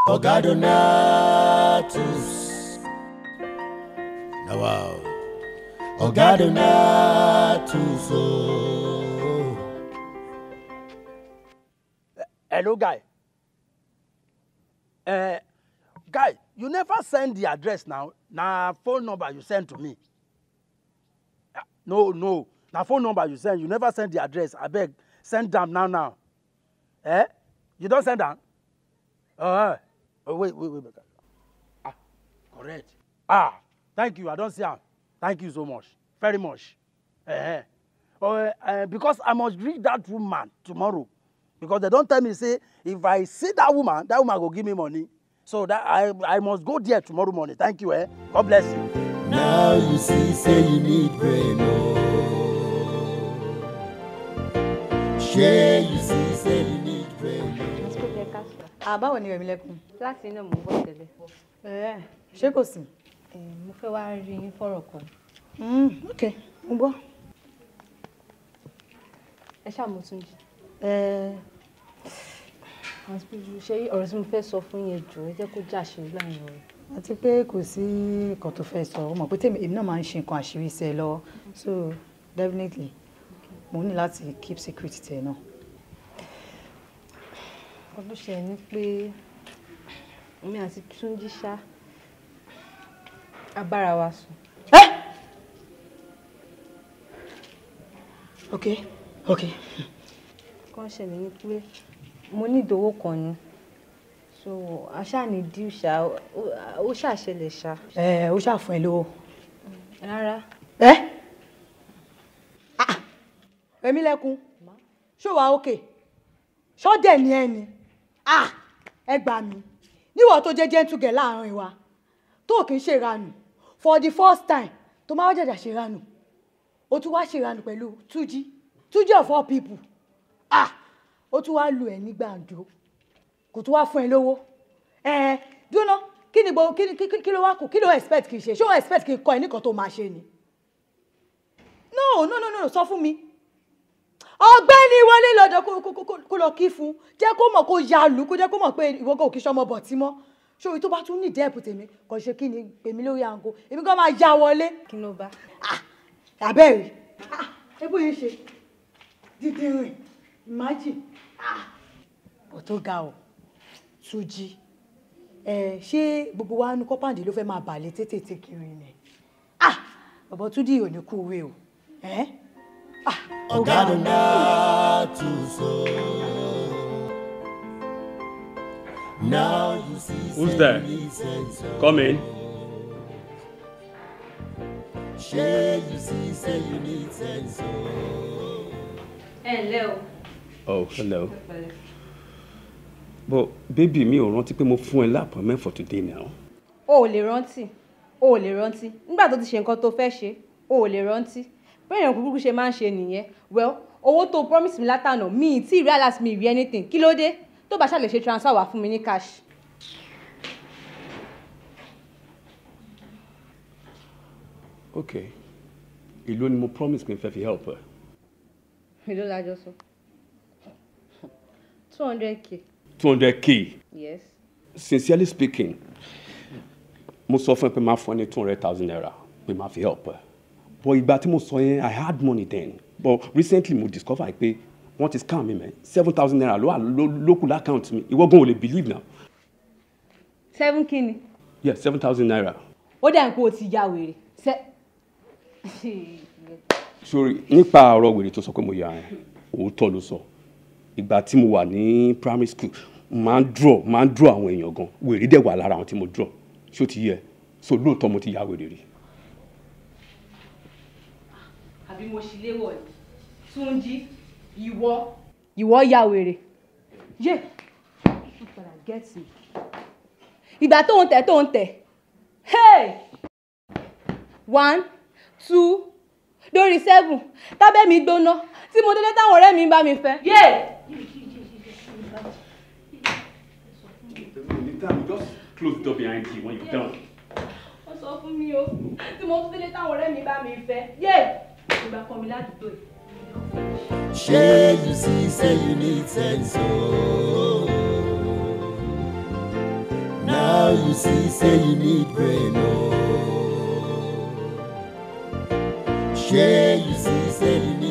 Oga Donatus. Now wow. Oga Donatus. Hello, guy. Guy, you never send the address now. Now phone number you send to me. No. Now phone number you send. You never send the address. I beg, send them now. You don't send them? Wait. Correct. Thank you. I don't see them. Thank you so much. Very much. Because I must greet that woman tomorrow. Because they don't tell me, say, if I see that woman will give me money. So that I must go there tomorrow morning. Thank you, God bless you. Now you see, say you need brain, Share, you see, say you need brain, Báwo ni Rẹ̀mílẹ́kún? Láti inú mo bọ́ tẹ́lẹ̀. Ṣé kò sí? Mo fẹ́ wá rí yín fọ́rọ̀ kan. Okay, mo gbọ́. Ẹ ṣáà mo tún jí. Ṣé ọ̀rọ̀ tí mo fẹ́ sọ fún yẹn jù ẹ jẹ́ kó jà ṣe láàrin ọ̀rọ̀. Àti pé kò sí nǹkan tó fẹ́ sọ. Ó mọ̀ pé èmi náà máa ń ṣe nǹkan àṣírí sí ẹ lọ́wọ́. So definitely mo ní láti keep secret tẹ̀ náà. Ọdún ṣe ni pé èmi àti Túnjí ṣá abára wa sùn. Okay. Kàn ṣẹlẹ̀ ni pé mo ní ìdówó kan ni. So aṣá ni díù ṣá ó ṣàṣẹlẹ̀ ṣá. Ó ṣàfún ẹ lówó. Rárá. Rẹ̀mílẹ́kún. Ṣó wà okay? Ṣó dẹ̀ ni ẹni? Ẹ gbà mí. Níwọ̀ tó jẹ́ gentle girl láàrin wa. Tó kì í ṣe ìranù. For the first time, tó máa jàjà ṣe ìranù. Ó tún wá ṣe ìranù pẹ̀lú Túnjí of all people. Ó tún wá lu ẹ̀ ní gbàǹjo. Kò tún wá fún ẹ lówó. Dúró kí ni kí ló wá kù? Kí ló expect kì í ṣe? Ṣé o expect kì í kọ́ ẹ nìkan tó máa ṣe ni? No, sọ fún mi. Ọ̀gbẹ́ni wọlé lọ́dọ̀ kó lọ kí fún. Jẹ́ kó mọ̀ kó yalù, kó jẹ́ kó mọ̀ pé ìwọ kò kí ṣọmọ bọ̀ tí mọ́. Ṣé tó bá tún ní dẹ́ẹ̀pù tèmi kò ṣe kí ni pèmí lórí àǹkó. Èmi kan máa ya wọlé. Kí ló bá? Àbẹ́rẹ́. Ebó yẹn ṣe. Dídí rìn. Imagine. Ọ̀ tó ga ọ̀. Túnjí. Ṣé gbogbo wa ní kọ́pàǹdì ló fẹ́ máa bàlẹ̀ tètè kiri ni? Bàbá Túnjí ò ní kú wé o. Oga Donatus. Now you see. Who's there? Come in. Share, you see, say you need sense. Hello. Oh, hello. But baby, mi ò rántí pé mo fún ẹ l'appointment for today now. O ò lè rántí. Nígbà tó ti ṣe nǹkan tó fẹ́ ṣe, o ò lè rántí. Bẹ́ẹ̀ ni kúkú ṣe máa ń ṣe nìyẹn. Well, owó tó promise mi látànà mi tí realize mi rí anything. Kí ló dé? Tó bá ṣá lè ṣe transfer wá fún mi ní cash. Okay. Èló ni mo promise pé n fẹ́ fi help ẹ. Èló la jọ sọ? 200k. 200k. Yes. Sincerely speaking, mo sọ fún ẹ pé máa fún ẹ ní 200,000 naira pé máa fi help ẹ. But ìgbà tí mo sọ yẹn, I had money then. But recently mo discover pé wọ́n ti scam mi mẹ́ 7,000 naira ló wà local account mi. Ìwọ gan ò lè believe now. 7 kini? Yeah, 7,000 naira. Ó dà ń kó o ti ya wèrè. Sorry, nípa ọ̀rọ̀ wèrè tó sọ pé mo yà ẹ́, òótọ́ ló sọ. Ìgbà tí mo wà ní primary school, máa ń draw àwọn èèyàn gan. Wèrè dẹ̀ wà lára àwọn tí mo draw. Ṣó ti yẹ? So lóòótọ́ mo ti ya wèrè rí. Àbí mo ṣì léwọ̀ ni? Túnjí, ìwọ ya wèrè. Yé! Get me. Ìgbà tó ń tẹ̀. Hey! 1, 2, lórí 7. Tábẹ́ mi gbóná. Tí mo délé táwọn ọ̀rẹ́ mi bá mi fẹ́. Yé! Just close the door behind you when you're done. Ó sọ fún mi o. Tí mo délé táwọn ọ̀rẹ́ mi bá mi fẹ́. Yé! Ìgbà kan mi ládùúgbò yìí. Share, you see, say you need sense. Now you see, say you need brain, oh. Share, you see, say you need